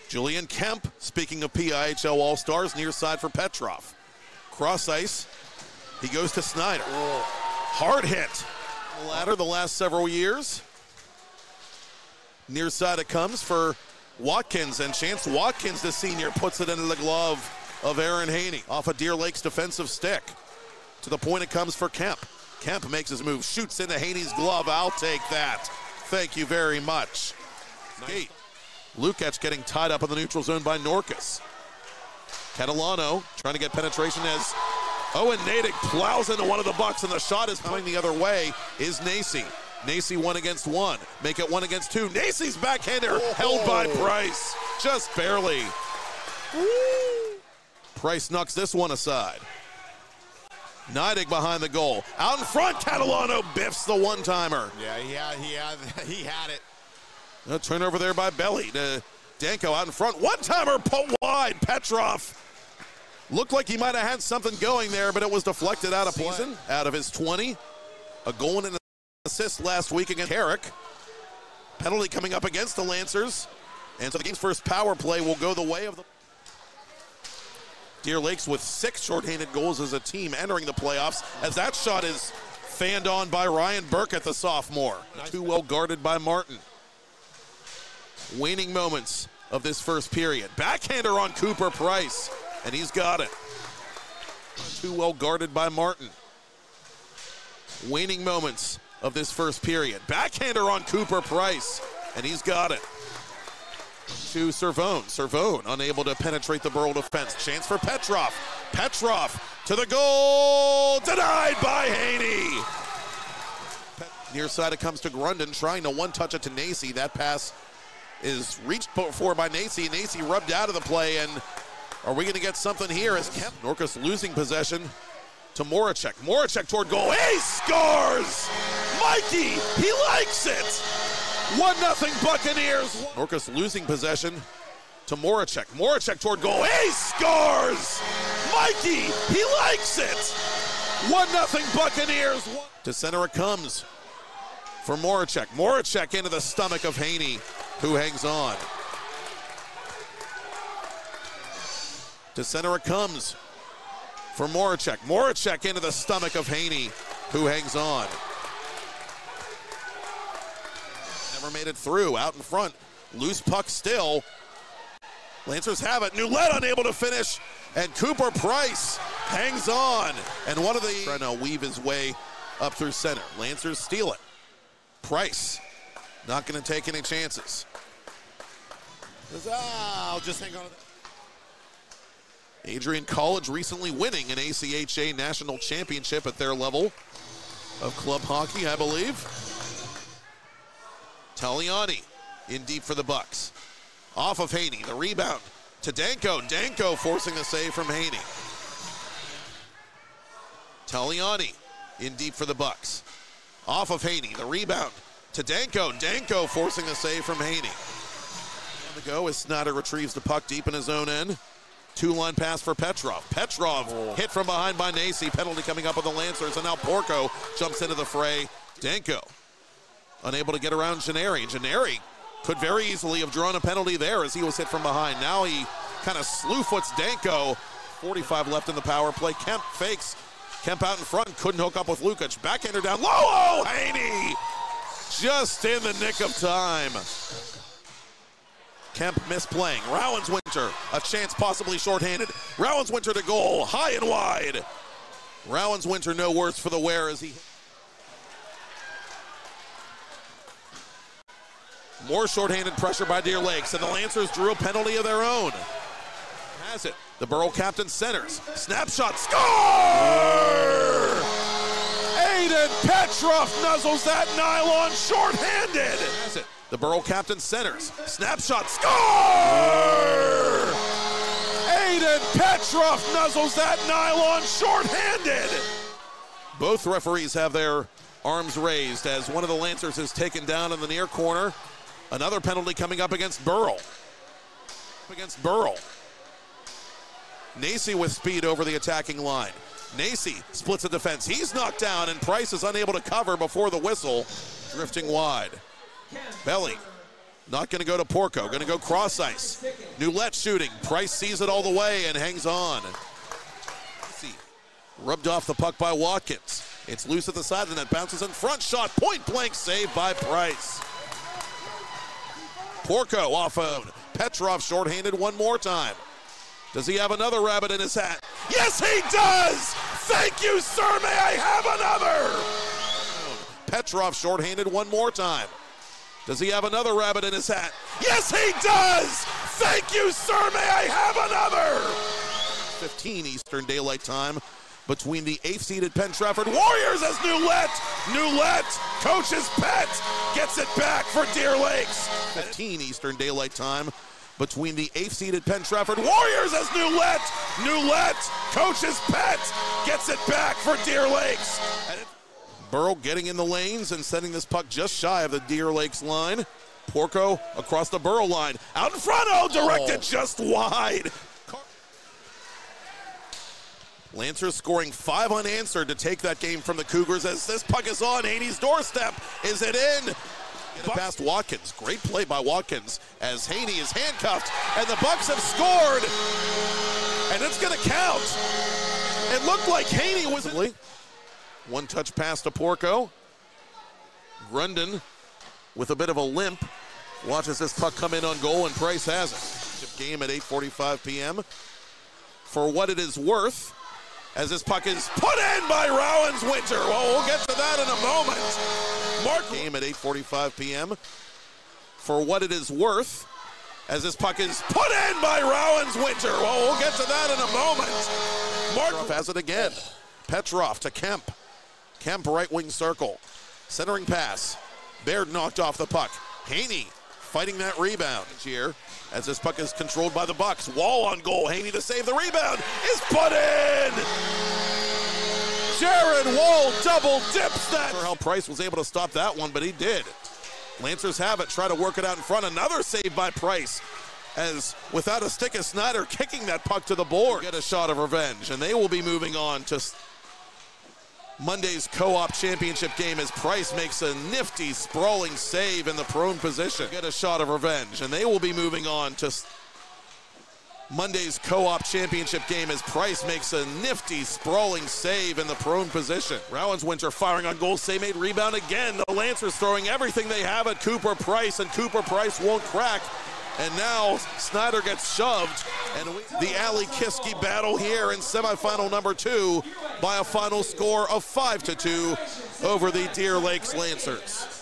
Julian Kemp, speaking of PIHL All-Stars, near side for Petrov. Cross ice, he goes to Snyder. Hard hit. The ladder the last several years. Near side it comes for Watkins, and Chance Watkins, the senior, puts it into the glove of Aaron Haney. Off of Deer Lake's defensive stick. To the point it comes for Kemp. Kemp makes his move, shoots into Haney's glove. I'll take that. Thank you very much. Nice. Lukacs getting tied up in the neutral zone by Norcus. Catalano trying to get penetration as Owen Natick plows into one of the Bucks, and the shot is coming the other way is Nacy. Nacy 1 against 1. Make it 1 against 2. Nacy's backhander held by Price. Just barely. Price knocks this one aside. Natick behind the goal. Out in front, Catalano biffs the one-timer. Yeah, he had it. A turnover there by Belly to Danko out in front. One-timer put wide. Petrov looked like he might have had something going there, but it was deflected out of play. Out of his 20. A goal and an assist last week against Herrick. Penalty coming up against the Lancers. And so the game's first power play will go the way of the Deer Lakes with 6 shorthanded goals as a team entering the playoffs, as that shot is fanned on by Ryan Burkett, the sophomore. Nice. Too well guarded by Martin. Waning moments of this first period. Backhander on Cooper Price, and he's got it. Too well guarded by Martin. Waning moments of this first period. Backhander on Cooper Price, and he's got it. To Servone. Servone unable to penetrate the Burrell defense. Chance for Petrov. Petrov to the goal. Denied by Haney. Near side it comes to Grundon, trying to one-touch it to Nacy. That pass is reached for by Nacy. Nacy rubbed out of the play, and are we going to get something here as Kemp? Norcus losing possession to Moracek. Moracek toward goal. He scores! Mikey, he likes it! 1-0 Buccaneers. Norcus losing possession to Moracek. Moracek toward goal. He scores! Mikey, he likes it! 1-0 Buccaneers. To center it comes for Moracek. Moracek into the stomach of Haney, who hangs on. To center it comes for Moracek. Moracek into the stomach of Haney, who hangs on. Never made it through. Out in front. Loose puck still. Lancers have it. Newlett unable to finish. And Cooper Price hangs on. And one of the trying to weave his way up through center. Lancers steal it. Price not going to take any chances. I'll just hang on to that. Adrian College recently winning an ACHA national championship at their level of club hockey, I believe. Taliani in deep for the Bucks. Off of Haney, the rebound to Danko. Danko forcing a save from Haney. Taliani in deep for the Bucks. Off of Haney, the rebound to Danko. Danko forcing a save from Haney. On the go as Snyder retrieves the puck deep in his own end. Two-line pass for Petrov. Petrov hit from behind by Nacy. Penalty coming up on the Lancers, and now Porco jumps into the fray. Danko unable to get around Gennari. Gennari could very easily have drawn a penalty there as he was hit from behind. Now he kind of slew-foots Danko. 45 left in the power play. Kemp fakes. Kemp out in front, couldn't hook up with Lukacs. Backhander down low. Oh, Haney! Just in the nick of time. Kemp misplaying. Rowans-Winter, a chance possibly shorthanded. Rowans-Winter to goal, high and wide. Rowans-Winter no worse for the wear as he... More shorthanded pressure by Deer Lakes, and the Lancers drew a penalty of their own. Has it. The Burrell captain centers. Snapshot, score! Aiden Petrov nuzzles that nylon shorthanded. Has it. The Burrell captain centers. Snapshot, score! Aiden Petrov nuzzles that nylon shorthanded. Both referees have their arms raised as one of the Lancers is taken down in the near corner. Another penalty coming up against Burrell. Nacy with speed over the attacking line. Nacy splits the defense. He's knocked down, and Price is unable to cover before the whistle. Drifting wide. Belly Not going to go to Porco. Going to go cross ice. Noulette shooting. Price sees it all the way and hangs on. Rubbed off the puck by Watkins. It's loose at the side, and it bounces in front. Shot, point blank, saved by Price. Porco off of Petrov, shorthanded one more time. Does he have another rabbit in his hat? Yes, he does! Thank you, sir. May I have another? Petrov, shorthanded one more time. Does he have another rabbit in his hat? Yes, he does! Thank you, sir. May I have another? 15 Eastern Daylight Time between the 8th-seeded Penn Trafford Warriors as Noulette, coach's pet, gets it back for Deer Lakes. 15 Eastern Daylight Time between the 8th-seeded Penn Trafford Warriors as Noulette, coach's pet, gets it back for Deer Lakes. Burrell getting in the lanes and sending this puck just shy of the Deer Lakes line. Porco across the Burrell line. Out in front, directed just wide. Lancers scoring 5 unanswered to take that game from the Cougars as this puck is on Haney's doorstep. Is it in? Past Watkins. Great play by Watkins as Haney is handcuffed, and the Bucks have scored, and it's going to count. It looked like Haney was in. One touch pass to Porco. Grundon with a bit of a limp watches this puck come in on goal, and Price has it. Game at 8:45 p.m. For what it is worth, as this puck is put in by Rowans-Winter. Well, we'll get to that in a moment. Game at 8:45 p.m. For what it is worth, as this puck is put in by Rowans-Winter. Well, we'll get to that in a moment. Petrov has it again. Petrov to Kemp. Kemp right wing circle. Centering pass. Baird knocked off the puck. Haney fighting that rebound here as this puck is controlled by the Bucks. Wall on goal. Haney to save the rebound is put in. Jared Wall double dips that. How Price was able to stop that one, but he did. Lancers have it. Try to work it out in front. Another save by Price as without a stick of Snyder kicking that puck to the board. Get a shot of revenge, and they will be moving on to Monday's co-op championship game as Price makes a nifty sprawling save in the prone position. Get a shot of revenge, and they will be moving on to Monday's co-op championship game as Price makes a nifty sprawling save in the prone position. Rowans-Winter firing on goal, save made, rebound again. The Lancers throwing everything they have at Cooper Price, and Cooper Price won't crack. And now Snyder gets shoved, and the Ali Kiski battle here in semifinal number 2 by a final score of 5-2 over the Deer Lakes Lancers.